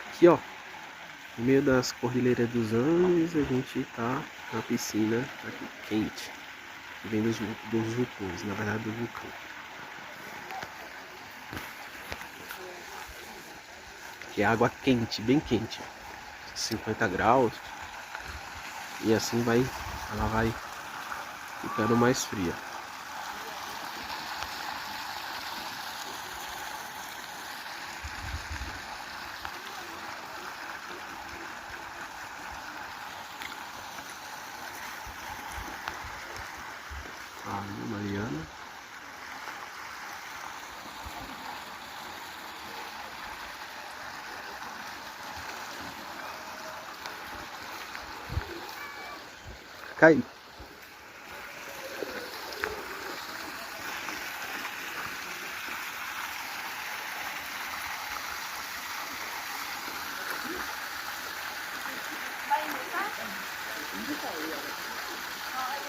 Aqui, ó, no meio das Cordilheiras dos Andes, a gente tá na piscina aqui, quente, que vem dos vulcões, na verdade do vulcão. Que é água quente, bem quente, 50 graus, e assim ela vai ficando mais fria. Aí, Mariana. Cai.